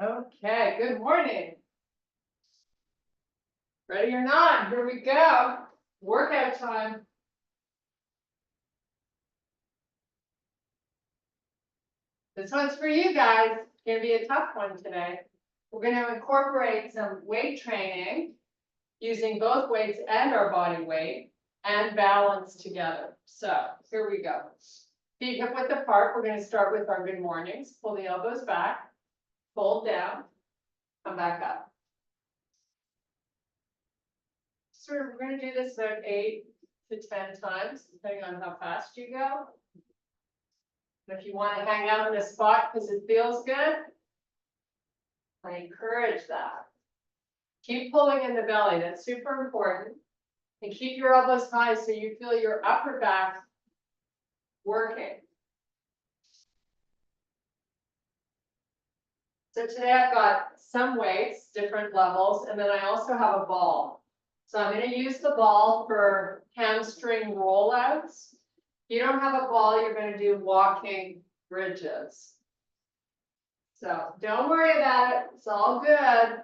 Okay, good morning. Ready or not, here we go. Workout time. This one's for you guys. It's gonna be a tough one today. We're gonna incorporate some weight training using both weights and our body weight and balance together. So here we go. Feet hip width apart. We're gonna start with our good mornings. Pull the elbows back, fold down, come back up. So we're going to do this about 8 to 10 times, depending on how fast you go. And if you want to hang out in this spot because it feels good, I encourage that. Keep pulling in the belly, that's super important. And keep your elbows high so you feel your upper back working. So today I've got some weights, different levels, and then I also have a ball. So I'm going to use the ball for hamstring rollouts. If you don't have a ball, you're going to do walking bridges. So don't worry about it. It's all good.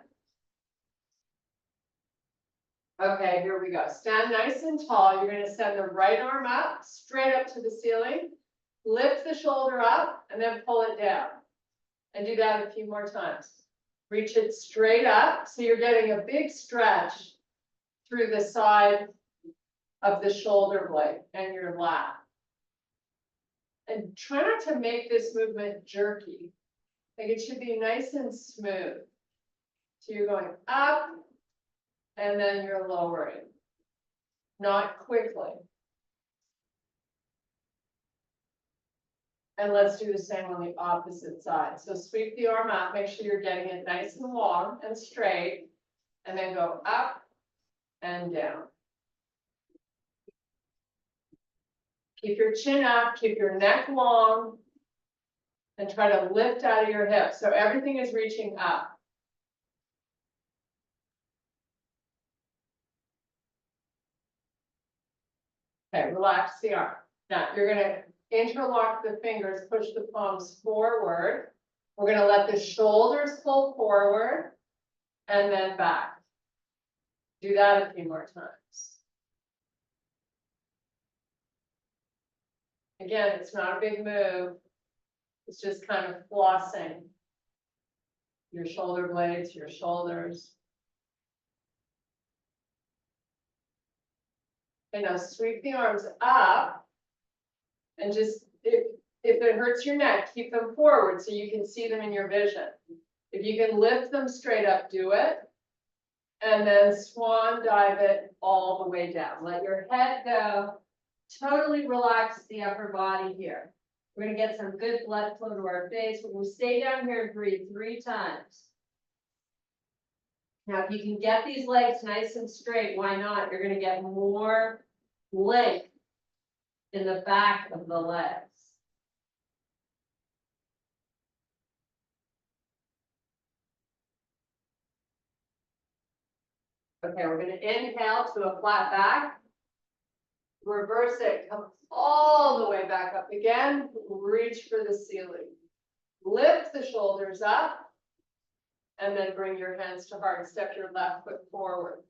Okay, here we go. Stand nice and tall. You're going to send the right arm up, straight up to the ceiling. Lift the shoulder up and then pull it down. And do that a few more times. Reach it straight up. So you're getting a big stretch through the side of the shoulder blade and your lat. And try not to make this movement jerky. Like it should be nice and smooth. So you're going up and then you're lowering, not quickly. And let's do the same on the opposite side. So sweep the arm out, make sure you're getting it nice and long and straight, and then go up and down. Keep your chin up, keep your neck long, and try to lift out of your hips. So everything is reaching up. Okay, relax the arm. Now you're gonna interlock the fingers, push the palms forward. We're gonna let the shoulders pull forward and then back. Do that a few more times. Again, it's not a big move. It's just kind of flossing your shoulder blades, your shoulders. And now sweep the arms up and just, if it hurts your neck, keep them forward so you can see them in your vision. If you can lift them straight up, do it. And then swan dive it all the way down. Let your head go. Totally relax the upper body here. We're going to get some good blood flow to our face. We're going to stay down here and breathe 3 times. Now, if you can get these legs nice and straight, why not? You're going to get more length in the back of the legs. Okay, we're going to inhale to a flat back. Reverse it, come all the way back up again. Reach for the ceiling. Lift the shoulders up. And then bring your hands to heart. Step your left foot forward.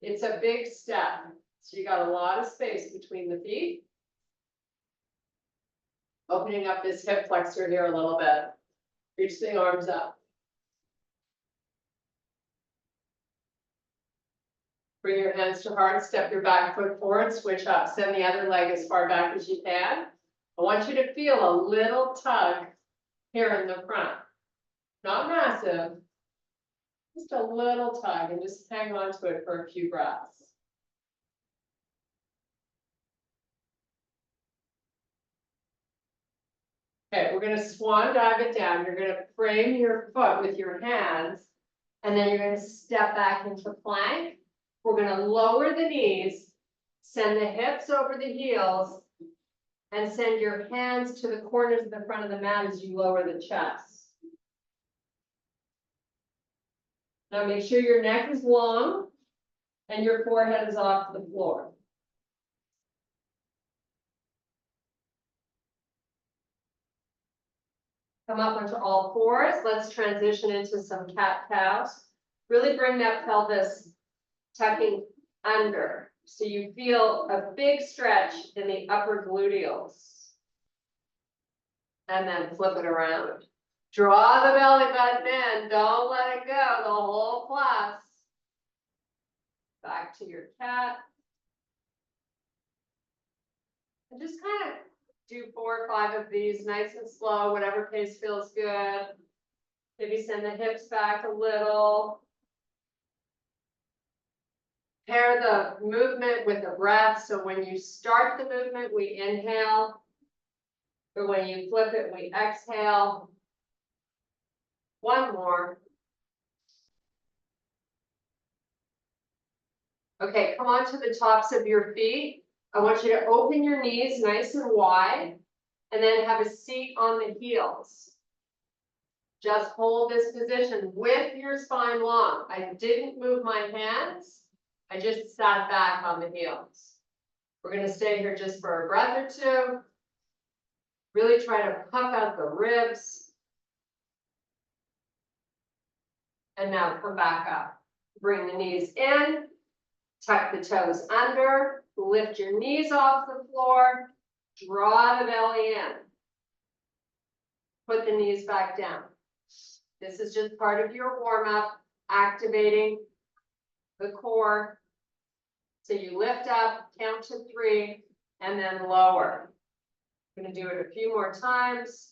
It's a big step. So you got a lot of space between the feet. Opening up this hip flexor here a little bit. Reach the arms up. Bring your hands to heart. Step your back foot forward. Switch up. Send the other leg as far back as you can. I want you to feel a little tug here in the front. Not massive. Just a little tug and just hang on to it for a few breaths. Okay, we're going to swan dive it down. You're going to frame your foot with your hands, and then you're going to step back into plank. We're going to lower the knees, send the hips over the heels, and send your hands to the corners of the front of the mat as you lower the chest. Now make sure your neck is long and your forehead is off the floor. Come up onto all fours. Let's transition into some cat-cows. Really bring that pelvis tucking under. So you feel a big stretch in the upper gluteals. And then flip it around. Draw the belly button in. Don't let it go. The whole plus. Back to your cat. And just kind of do 4 or 5 of these, nice and slow, whatever pace feels good. Maybe send the hips back a little. Pair the movement with the breath. So when you start the movement, we inhale. But when you flip it, we exhale. One more. Okay, come on to the tops of your feet. I want you to open your knees nice and wide, and then have a seat on the heels. Just hold this position with your spine long. I didn't move my hands. I just sat back on the heels. We're going to stay here just for a breath or two. Really try to puff out the ribs. And now come back up. Bring the knees in. Tuck the toes under. Lift your knees off the floor. Draw the belly in. Put the knees back down. This is just part of your warm-up, activating the core. So you lift up, count to 3, and then lower. I'm going to do it a few more times.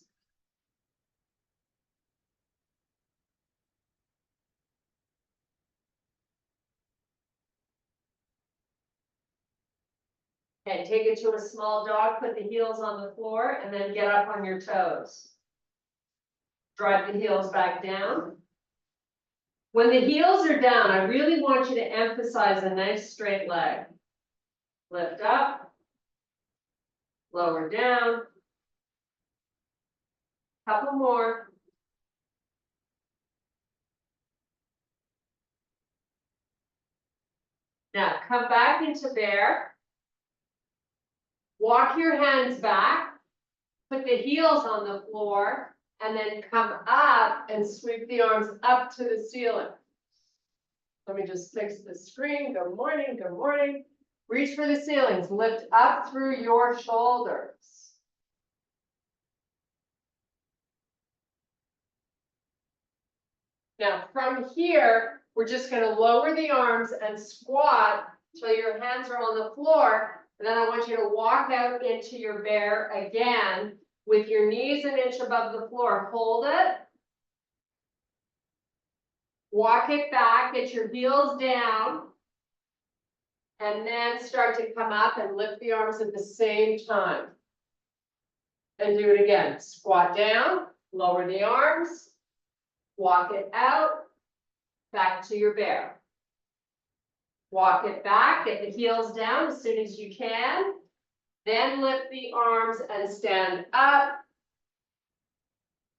Okay, take it to a small dog, put the heels on the floor, and then get up on your toes. Drive the heels back down. When the heels are down, I really want you to emphasize a nice straight leg. Lift up, lower down. Couple more. Now come back into bear. Walk your hands back. Put the heels on the floor. And then come up and sweep the arms up to the ceiling. Let me just fix the screen. Good morning, good morning. Reach for the ceilings. Lift up through your shoulders. Now from here, we're just going to lower the arms and squat till your hands are on the floor. And then I want you to walk out into your bear again with your knees an inch above the floor. Hold it. Walk it back, get your heels down. And then start to come up and lift the arms at the same time. And do it again. Squat down, lower the arms, walk it out, back to your bear. Walk it back, get the heels down as soon as you can. Then lift the arms and stand up.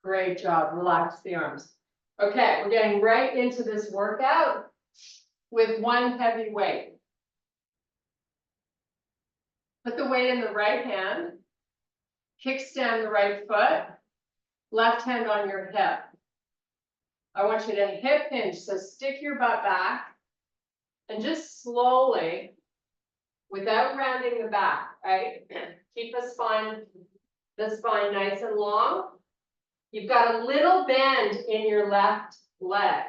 Great job, relax the arms. Okay, we're getting right into this workout with one heavy weight. Put the weight in the right hand, kickstand the right foot, left hand on your hip. I want you to hip hinge, so stick your butt back and just slowly, without rounding the back, right? Keep the spine nice and long. You've got a little bend in your left leg,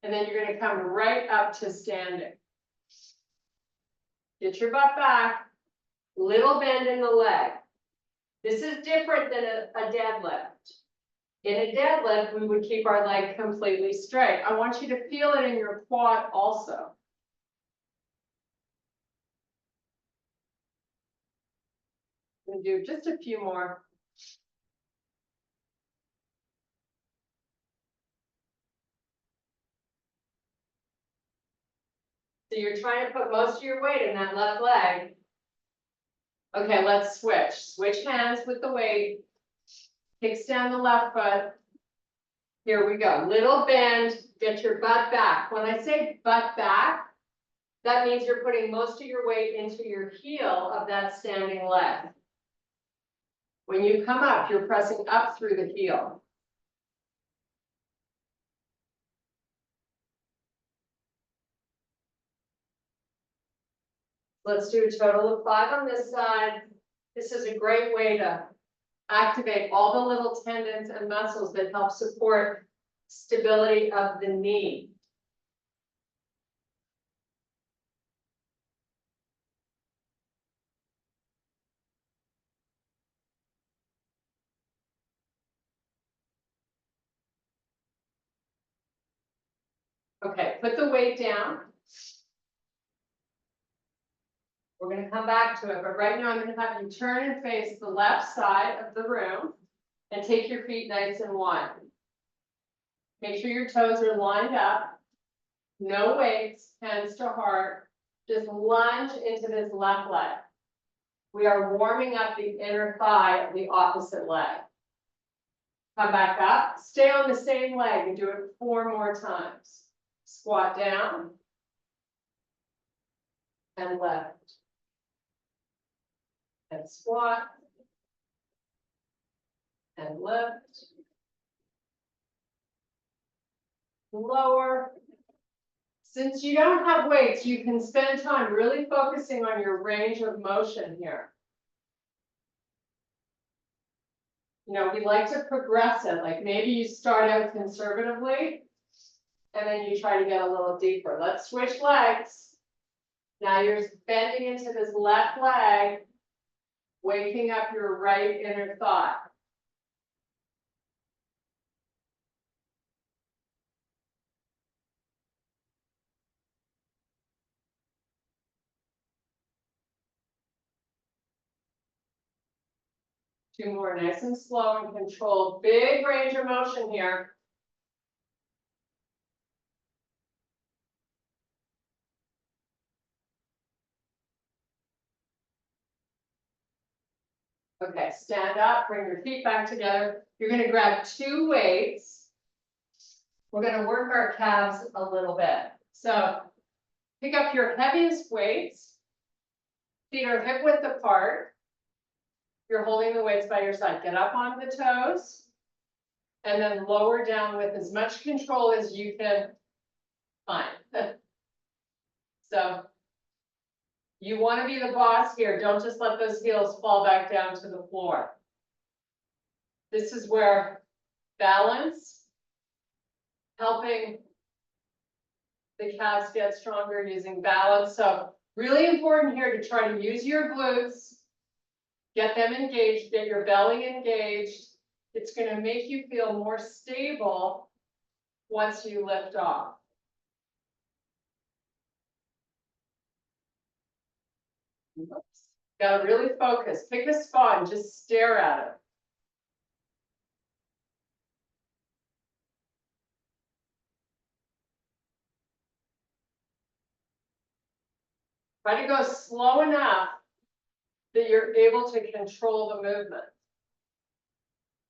and then you're going to come right up to standing. Get your butt back, little bend in the leg. This is different than a deadlift. In a deadlift, we would keep our leg completely straight. I want you to feel it in your quad also. I'm going to do just a few more. So you're trying to put most of your weight in that left leg. Okay, let's switch. Switch hands with the weight. Kickstand the left foot. Here we go. Little bend. Get your butt back. When I say butt back, that means you're putting most of your weight into your heel of that standing leg. When you come up, you're pressing up through the heel. Let's do a total of 5 on this side. This is a great way to activate all the little tendons and muscles that help support stability of the knee. Okay, put the weight down. We're going to come back to it, but right now I'm going to have you turn and face the left side of the room and take your feet nice and wide. Make sure your toes are lined up. No weights, hands to heart. Just lunge into this left leg. We are warming up the inner thigh of the opposite leg. Come back up, stay on the same leg and do it 4 more times. Squat down and lift. And squat and lift. Lower. Since you don't have weights, you can spend time really focusing on your range of motion here. You know, we like to progress it, like maybe you start out conservatively and then you try to get a little deeper. Let's switch legs. Now you're bending into this left leg, waking up your right inner thigh. Two more, nice and slow and controlled. Big range of motion here. Okay, stand up, bring your feet back together. You're going to grab 2 weights. We're going to work our calves a little bit. So pick up your heaviest weights. Feet are hip width apart. You're holding the weights by your side. Get up on the toes and then lower down with as much control as you can find. So you want to be the boss here. Don't just let those heels fall back down to the floor. This is where balance, helping the calves get stronger using balance. So really important here to try to use your glutes, get them engaged, get your belly engaged. It's going to make you feel more stable once you lift off. Oops. Got to really focus. Pick a spot and just stare at it. Try to go slow enough that you're able to control the movement.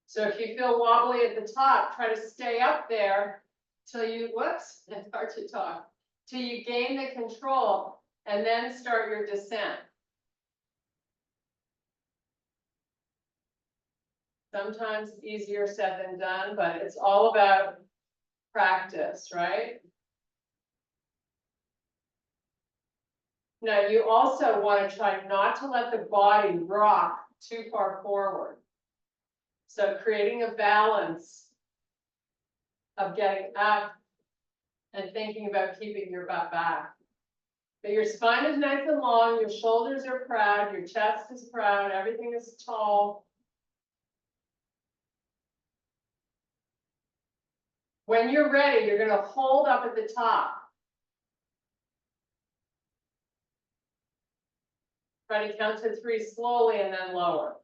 So if you feel wobbly at the top, try to stay up there till you, whoops, it's hard to talk, till you gain the control and then start your descent. Sometimes it's easier said than done, but it's all about practice, right? Now, you also want to try not to let the body rock too far forward. So creating a balance of getting up and thinking about keeping your butt back. But your spine is nice and long, your shoulders are proud, your chest is proud, everything is tall. When you're ready, you're going to hold up at the top. Try to count to 3 slowly and then lower.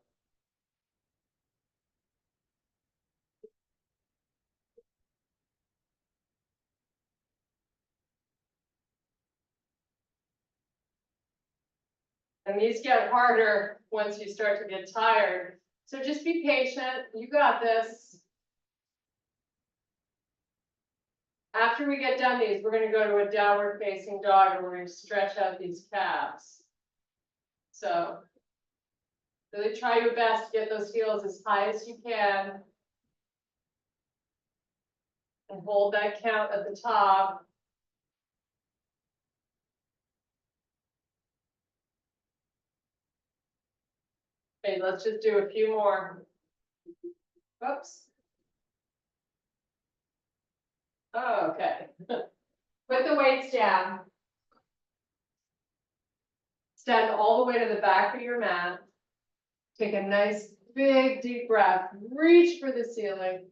And these get harder once you start to get tired. So just be patient. You got this. After we get done these, we're going to go to a downward facing dog and we're going to stretch out these calves. So really try your best to get those heels as high as you can. And hold that count at the top. Okay, let's just do a few more. Oops. Oh, okay. Put the weights down. Stand all the way to the back of your mat. Take a nice big deep breath, reach for the ceiling,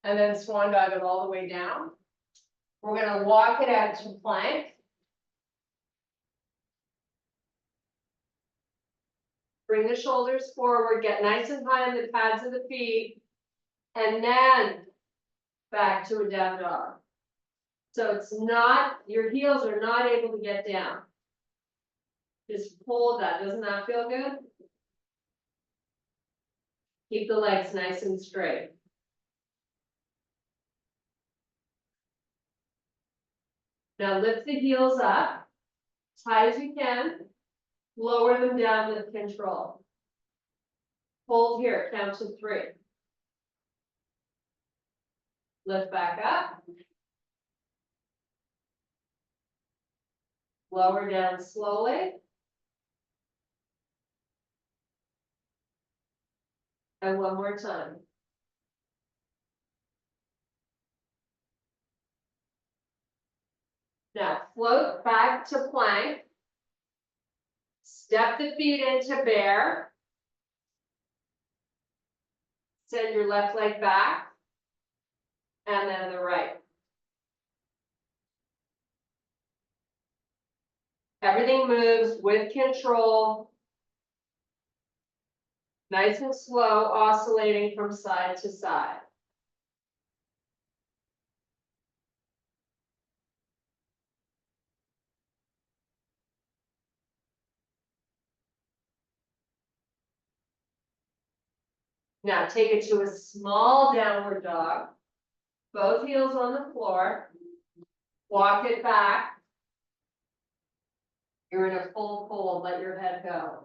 and then swan dive it all the way down. We're gonna walk it out to plank. Bring the shoulders forward, get nice and high on the pads of the feet, and then back to a down dog. So it's not, your heels are not able to get down. Just hold that, doesn't that feel good? Keep the legs nice and straight. Now lift the heels up, as high as you can, lower them down with control. Hold here, count to 3. Lift back up. Lower down slowly. And one more time. Now float back to plank. Step the feet into bear. Send your left leg back. And then the right. Everything moves with control. Nice and slow, oscillating from side to side. Now take it to a small downward dog. Both heels on the floor. Walk it back. You're in a full fold, let your head go.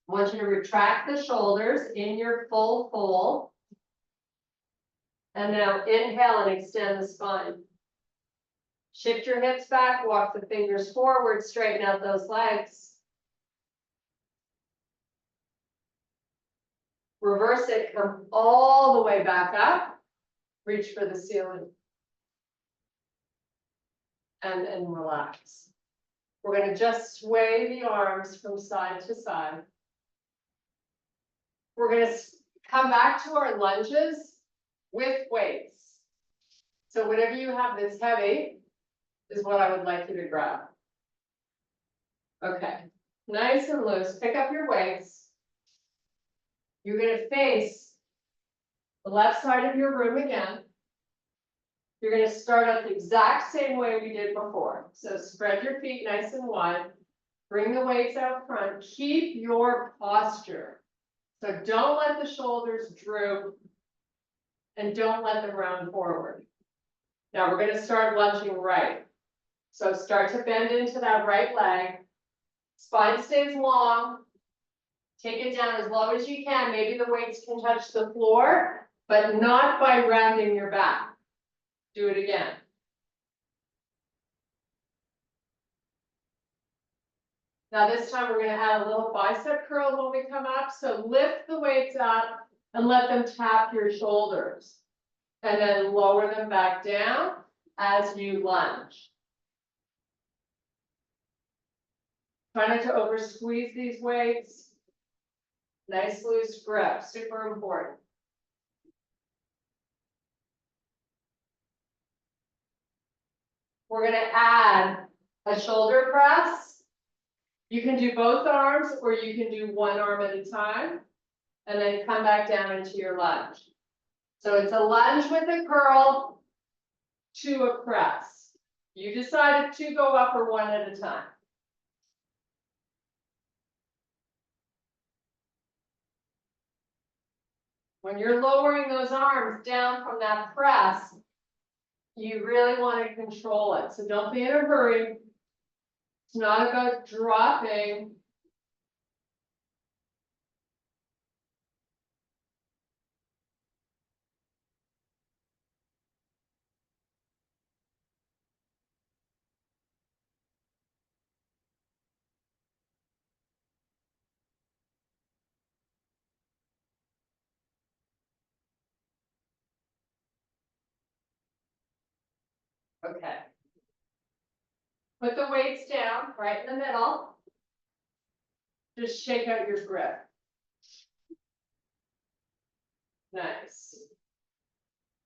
I want you to retract the shoulders in your full fold. And now inhale and extend the spine. Shift your hips back, walk the fingers forward, straighten out those legs. Reverse it, come all the way back up. Reach for the ceiling. And relax. We're going to just sway the arms from side to side. We're going to come back to our lunges with weights. So whatever you have that's heavy is what I would like you to grab. Okay, nice and loose. Pick up your weights. You're going to face the left side of your room again. You're going to start out the exact same way we did before. So spread your feet nice and wide. Bring the weights out front. Keep your posture. So don't let the shoulders droop and don't let them round forward. Now we're going to start lunging right. So start to bend into that right leg. Spine stays long. Take it down as low as you can. Maybe the weights can touch the floor, but not by rounding your back. Do it again. Now this time we're going to add a little bicep curl when we come up. So lift the weights up and let them tap your shoulders. And then lower them back down as you lunge. Try not to over squeeze these weights. Nice loose grip, super important. We're going to add a shoulder press. You can do both arms or you can do one arm at a time and then come back down into your lunge. So it's a lunge with a curl to a press. You decide if 2 go up or 1 at a time. When you're lowering those arms down from that press, you really want to control it. So don't be in a hurry. It's not about dropping. Okay. Put the weights down right in the middle. Just shake out your grip. Nice.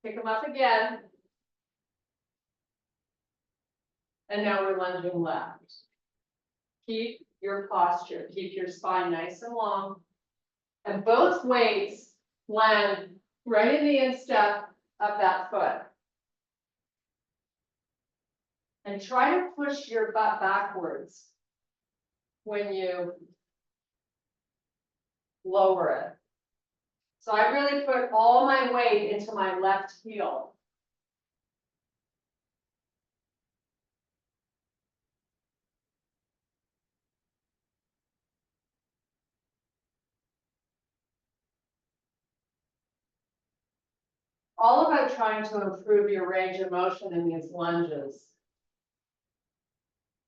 Pick them up again. And now we're lunging left. Keep your posture, keep your spine nice and long. And both weights land right in the instep of that foot. And try to push your butt backwards when you lower it. So I really put all my weight into my left heel. All about trying to improve your range of motion in these lunges.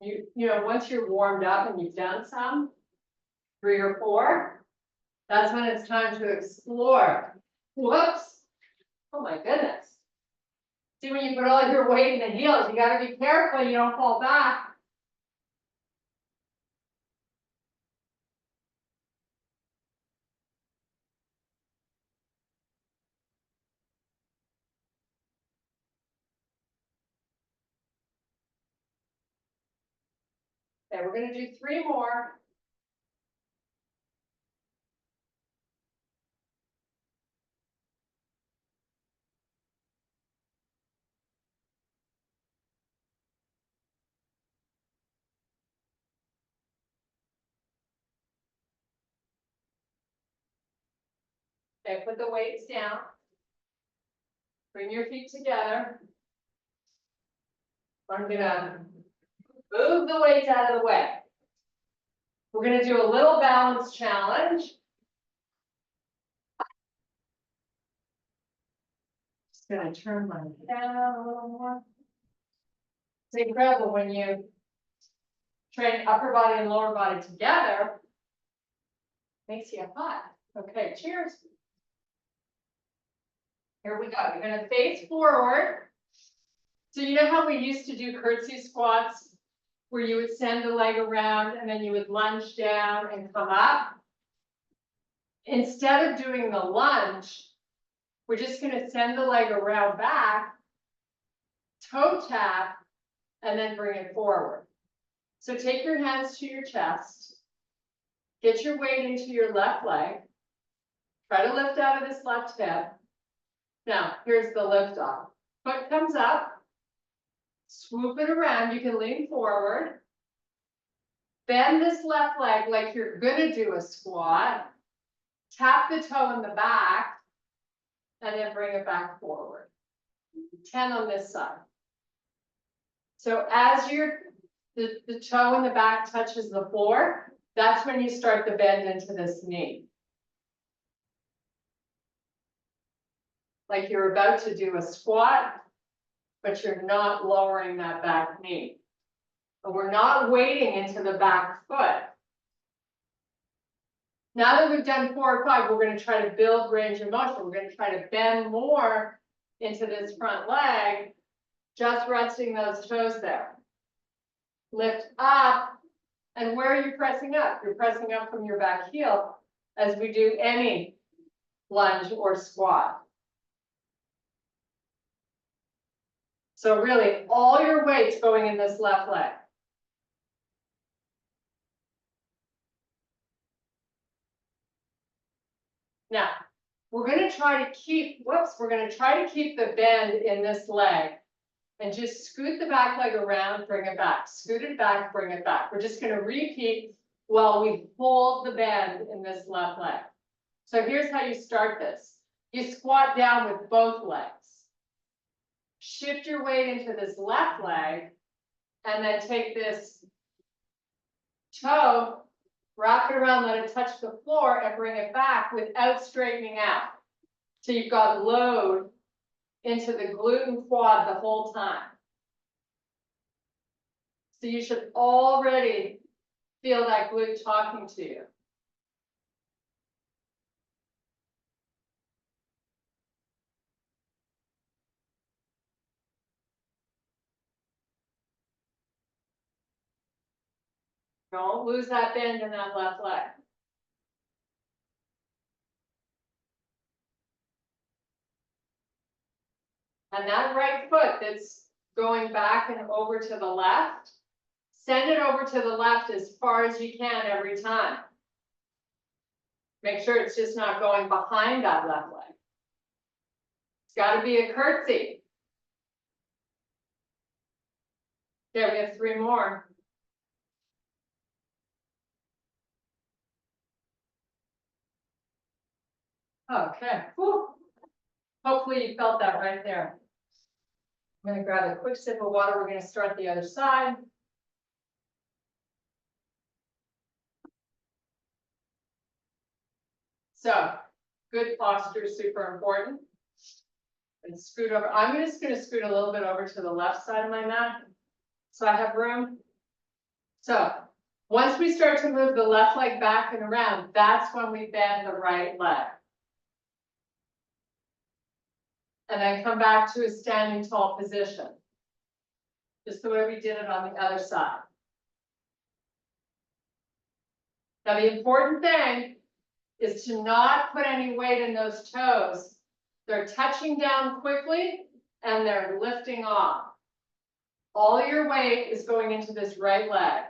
You know, once you're warmed up and you've done some, 3 or 4, that's when it's time to explore. Whoops. Oh my goodness. See, when you put all your weight in the heels, you gotta be careful you don't fall back. Okay, we're gonna do 3 more. Okay, put the weights down. Bring your feet together. I'm gonna move the weights out of the way. We're gonna do a little balance challenge. Just gonna turn my head down a little more. It's incredible when you train upper body and lower body together. Makes you hot. Okay, cheers. Here we go. You're gonna face forward. So you know how we used to do curtsy squats where you would send the leg around and then you would lunge down and come up? Instead of doing the lunge, we're just gonna send the leg around back, toe tap, and then bring it forward. So take your hands to your chest, get your weight into your left leg, try to lift out of this left hip. Now, here's the lift off. Foot comes up, swoop it around, you can lean forward. Bend this left leg like you're gonna do a squat. Tap the toe in the back, and then bring it back forward. 10 on this side. So as the toe in the back touches the floor, that's when you start the bend into this knee. Like you're about to do a squat, but you're not lowering that back knee. And we're not wading into the back foot. Now that we've done 4 or 5, we're going to try to build range of motion. We're going to try to bend more into this front leg, just resting those toes there. Lift up, and where are you pressing up? You're pressing up from your back heel as we do any lunge or squat. So really, all your weight's going in this left leg. Now, we're going to try to keep, we're going to try to keep the bend in this leg and just scoot the back leg around, bring it back, scoot it back, bring it back. We're just going to repeat while we hold the bend in this left leg. So here's how you start this. You squat down with both legs. Shift your weight into this left leg, and then take this toe, wrap it around, let it touch the floor, and bring it back without straightening out. So you've got load into the glute and quad the whole time. So you should already feel that glute talking to you. Don't lose that bend in that left leg. And that right foot that's going back and over to the left, send it over to the left as far as you can every time. Make sure it's just not going behind that left leg. It's got to be a curtsy. Okay, we have 3 more. Okay. Whew. Hopefully you felt that right there. I'm going to grab a quick sip of water. We're going to start the other side. So, good posture is super important. And scoot over. I'm just going to scoot a little bit over to the left side of my mat, so I have room. So, once we start to move the left leg back and around, that's when we bend the right leg. And then come back to a standing tall position. Just the way we did it on the other side. Now, the important thing is to not put any weight in those toes. They're touching down quickly and they're lifting off. All your weight is going into this right leg.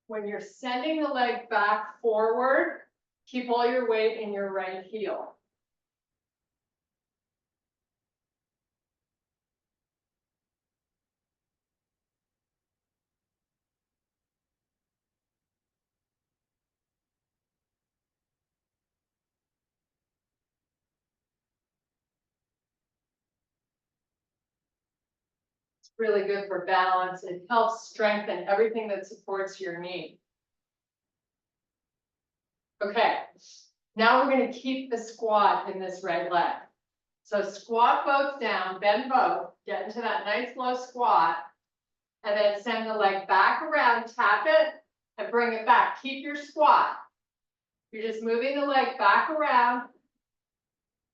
When you're sending the leg back forward, keep all your weight in your right heel. It's really good for balance. It helps strengthen everything that supports your knee. Okay, now we're going to keep the squat in this right leg. So squat both down, bend both, get into that nice low squat, and then send the leg back around, tap it, and bring it back. Keep your squat. You're just moving the leg back around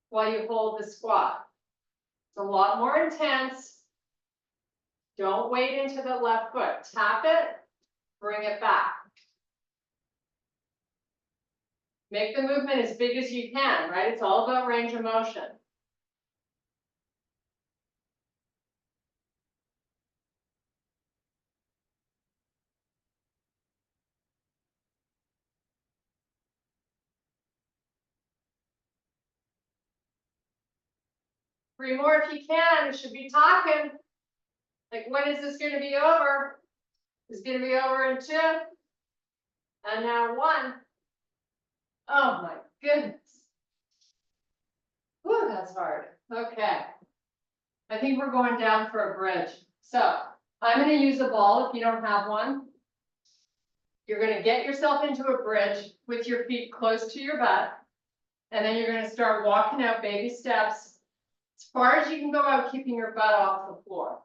while you hold the squat. It's a lot more intense. Don't wade into the left foot. Tap it, bring it back. Make the movement as big as you can, right? It's all about range of motion. Three more if you can. You should be talking. Like, when is this going to be over? It's going to be over in 2. And now 1. Oh my goodness. Whew, that's hard. Okay. I think we're going down for a bridge. So I'm going to use a ball if you don't have one. You're going to get yourself into a bridge with your feet close to your butt. And then you're going to start walking out baby steps as far as you can go out, keeping your butt off the floor.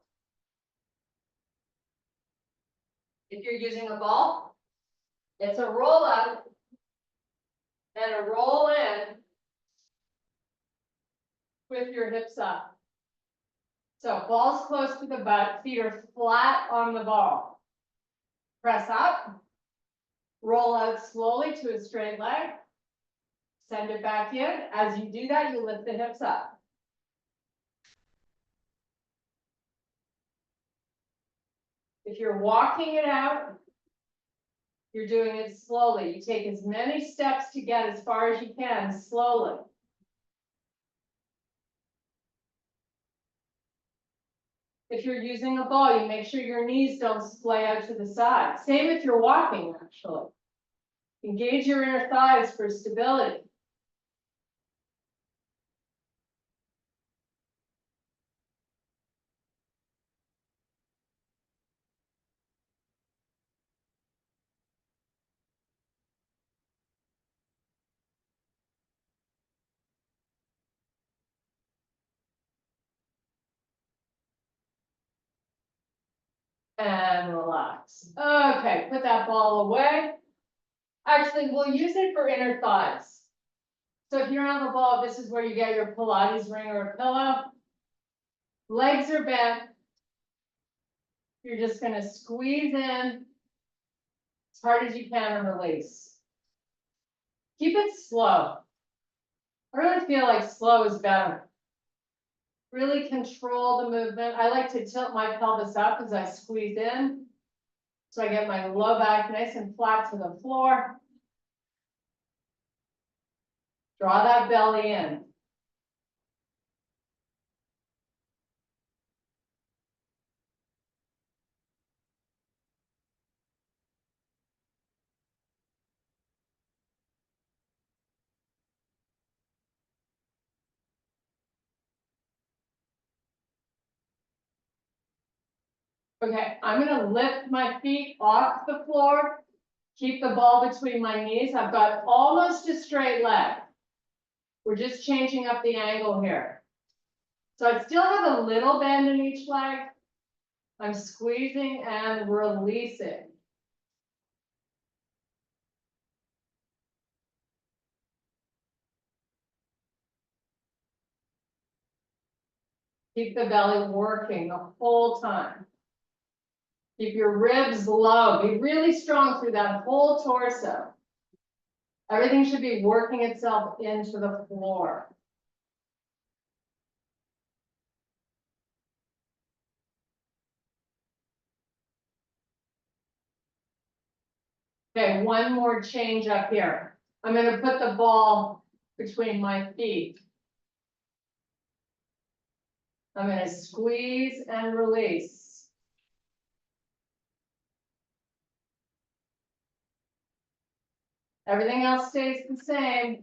If you're using a ball, it's a roll out and a roll in with your hips up. So ball's close to the butt, feet are flat on the ball. Press up, roll out slowly to a straight leg, send it back in. As you do that, you lift the hips up. If you're walking it out, you're doing it slowly. You take as many steps to get as far as you can, slowly. If you're using a ball, you make sure your knees don't splay out to the side. Same if you're walking, actually. Engage your inner thighs for stability. And relax. Okay, put that ball away. Actually, we'll use it for inner thighs. So if you're on the ball, this is where you get your Pilates ring or a pillow. Legs are bent. You're just gonna squeeze in as hard as you can and release. Keep it slow. I really feel like slow is better. Really control the movement. I like to tilt my pelvis up as I squeeze in. So I get my low back nice and flat to the floor. Draw that belly in. Okay, I'm gonna lift my feet off the floor. Keep the ball between my knees. I've got almost a straight leg. We're just changing up the angle here. So I still have a little bend in each leg. I'm squeezing and releasing. Keep the belly working the whole time. Keep your ribs low. Be really strong through that whole torso. Everything should be working itself into the floor. Okay, one more change up here. I'm gonna put the ball between my feet. I'm gonna squeeze and release. Everything else stays the same.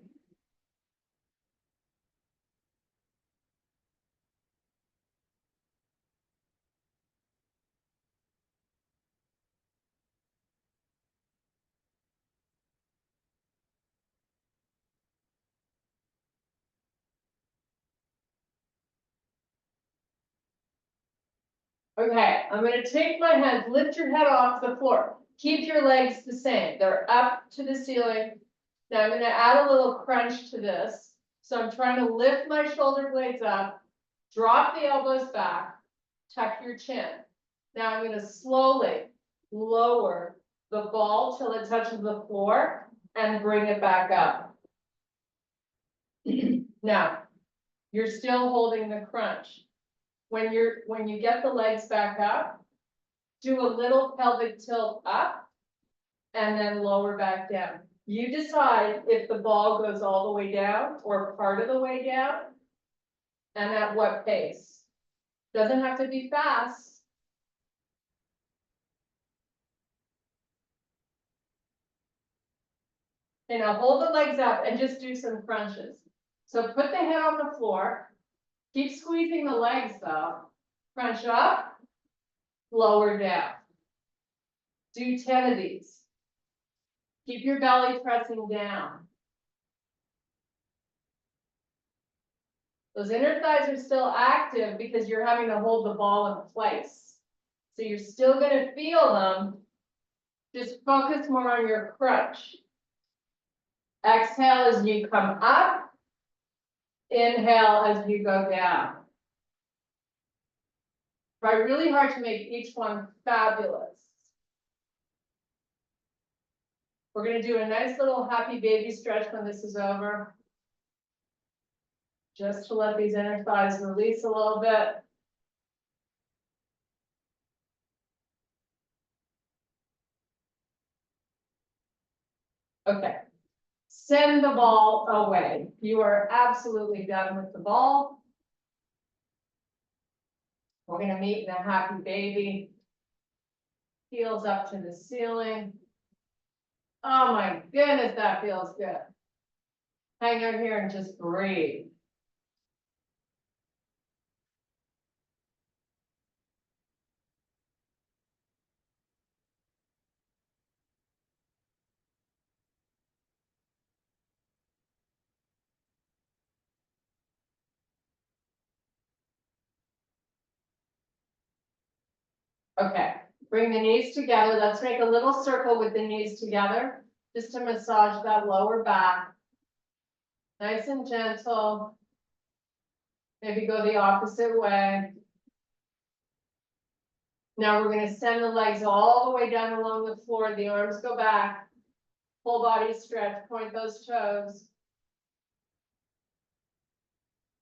Okay, I'm gonna take my hands, lift your head off the floor. Keep your legs the same. They're up to the ceiling. Now I'm gonna add a little crunch to this. So I'm trying to lift my shoulder blades up, drop the elbows back, tuck your chin. Now I'm gonna slowly lower the ball till it touches the floor and bring it back up. Now, you're still holding the crunch. When you get the legs back up, do a little pelvic tilt up and then lower back down. You decide if the ball goes all the way down or part of the way down and at what pace. Doesn't have to be fast. Okay, now hold the legs up and just do some crunches. So put the head on the floor. Keep squeezing the legs though. Crunch up, lower down. Do 10 of these. Keep your belly pressing down. Those inner thighs are still active because you're having to hold the ball in place. So you're still going to feel them. Just focus more on your crunch. Exhale as you come up. Inhale as you go down. Try really hard to make each one fabulous. We're going to do a nice little happy baby stretch when this is over. Just to let these inner thighs release a little bit. Okay. Send the ball away. You are absolutely done with the ball. We're going to meet in a happy baby. Heels up to the ceiling. Oh my goodness, that feels good. Hang out here and just breathe. Okay, bring the knees together. Let's make a little circle with the knees together, just to massage that lower back. Nice and gentle. Maybe go the opposite way. Now we're gonna send the legs all the way down along the floor. The arms go back. Full body stretch, point those toes.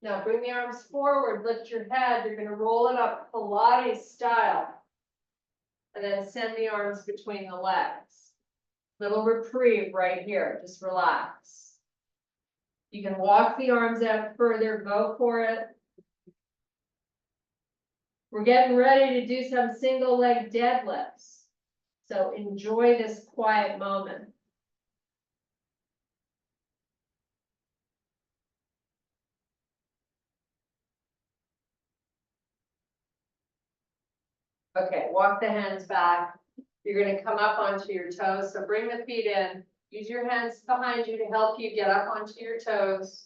Now bring the arms forward, lift your head. You're gonna roll it up Pilates style. And then send the arms between the legs. Little reprieve right here, just relax. You can walk the arms out further, go for it. We're getting ready to do some single leg deadlifts. So enjoy this quiet moment. Okay, walk the hands back. You're gonna come up onto your toes, so bring the feet in. Use your hands behind you to help you get up onto your toes.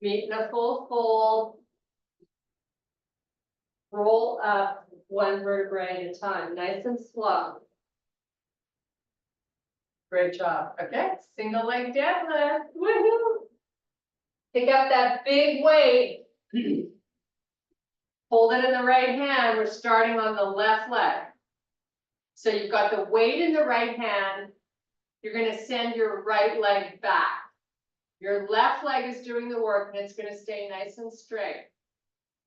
Meet in a full fold. Roll up one vertebrae at a time, nice and slow. Great job. Okay, single leg deadlift. Woohoo! Pick up that big weight. Hold it in the right hand. We're starting on the left leg. So you've got the weight in the right hand. You're going to send your right leg back. Your left leg is doing the work and it's going to stay nice and straight.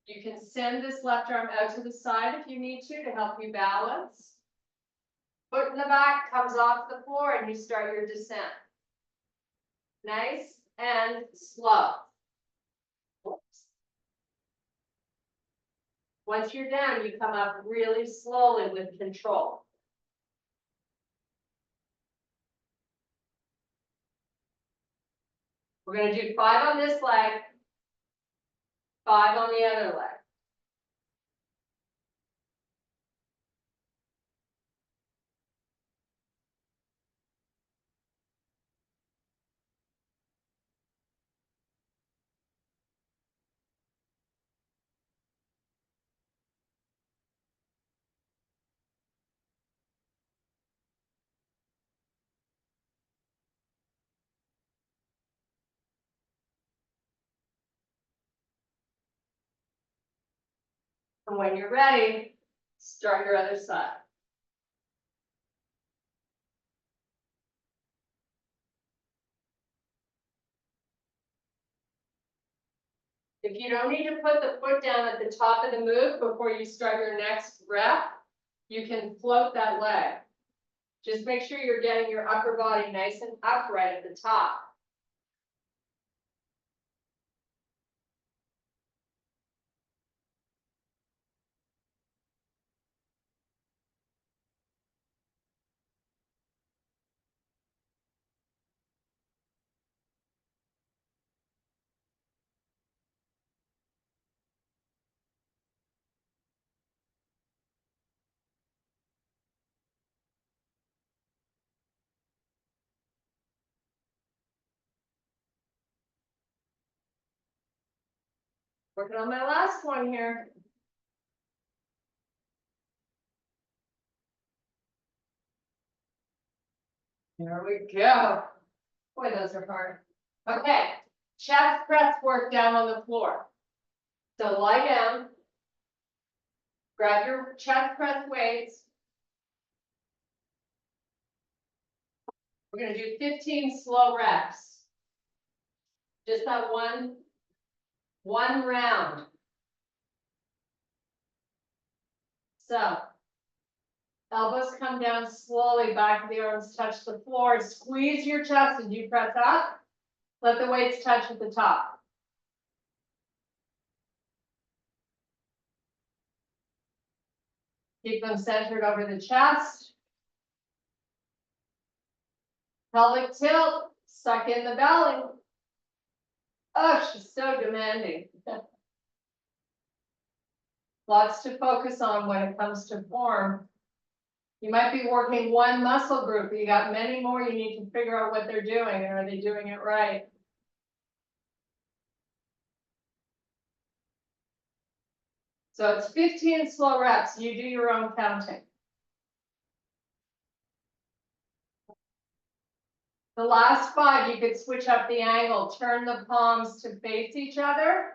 You can send this left arm out to the side if you need to help you balance. Foot in the back comes off the floor and you start your descent. Nice and slow. Whoops. Once you're down, you come up really slowly with control. We're going to do 5 on this leg, 5 on the other leg. And when you're ready, start your other side. If you don't need to put the foot down at the top of the move before you start your next rep, you can float that leg. Just make sure you're getting your upper body nice and upright at the top. Working on my last one here. There we go. Boy, those are hard. Okay, chest press work down on the floor. So lie down. Grab your chest press weights. We're going to do 15 slow reps. Just that one round. So elbows come down slowly, back of the arms touch the floor. Squeeze your chest as you press up. Let the weights touch at the top. Keep them centered over the chest. Pelvic tilt, suck in the belly. Oh, she's so demanding. Lots to focus on when it comes to form. You might be working one muscle group, but you got many more you need to figure out what they're doing and are they doing it right. So it's 15 slow reps. You do your own counting. The last 5, you could switch up the angle, turn the palms to face each other.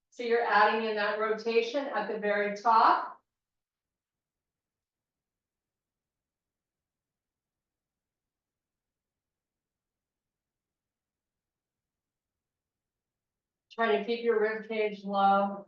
So you're adding in that rotation at the very top. Try to keep your rib cage low.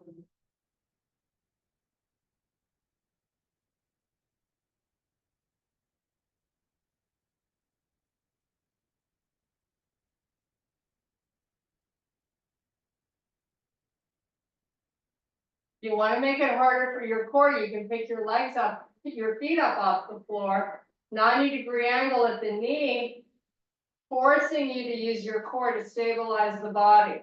If you want to make it harder for your core, you can pick your legs up, pick your feet up off the floor, 90-degree angle at the knee, forcing you to use your core to stabilize the body.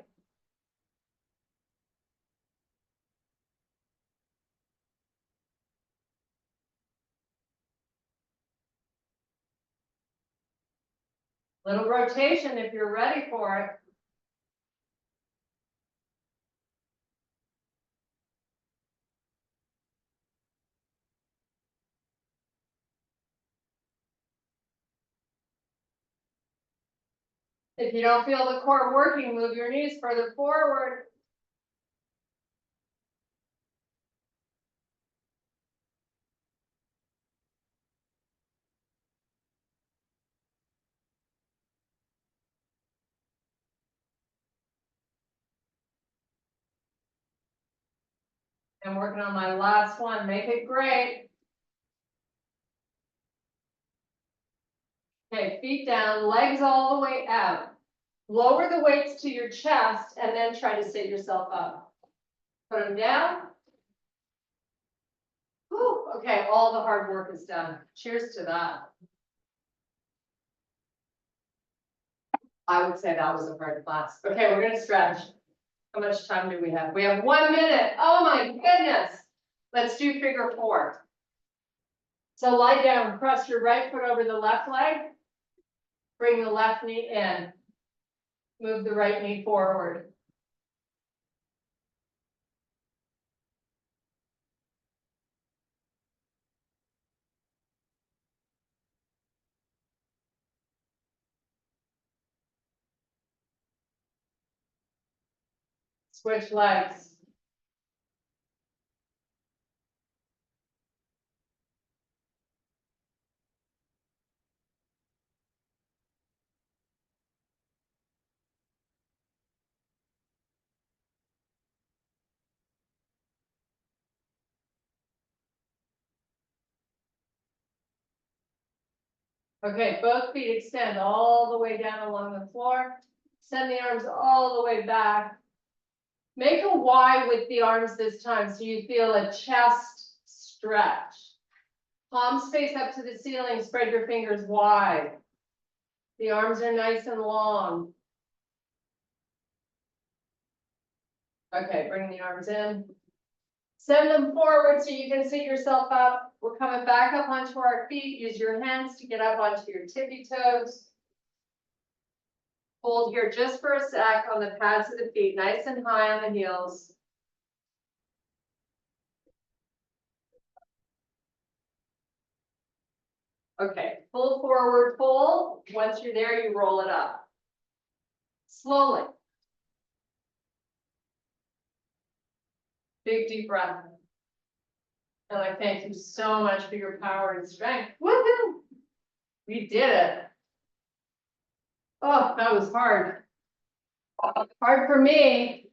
Little rotation if you're ready for it. If you don't feel the core working, move your knees further forward. I'm working on my last one. Make it great. Okay, feet down, legs all the way out. Lower the weights to your chest and then try to sit yourself up. Put them down. Whew, okay, all the hard work is done. Cheers to that. I would say that was a hard class. Okay, we're gonna stretch. How much time do we have? We have 1 minute. Oh my goodness. Let's do figure 4. So lie down, cross your right foot over the left leg. Bring the left knee in. Move the right knee forward. Switch legs. Okay, both feet extend all the way down along the floor. Send the arms all the way back. Make a Y with the arms this time so you feel a chest stretch. Palms face up to the ceiling, spread your fingers wide. The arms are nice and long. Okay, bring the arms in. Send them forward so you can sit yourself up. We're coming back up onto our feet. Use your hands to get up onto your tippy toes. Hold here just for a sec on the pads of the feet, nice and high on the heels. Okay, pull forward, pull. Once you're there, you roll it up. Slowly. Big deep breath. And I thank you so much for your power and strength. Woohoo! We did it. Oh, that was hard. Hard for me.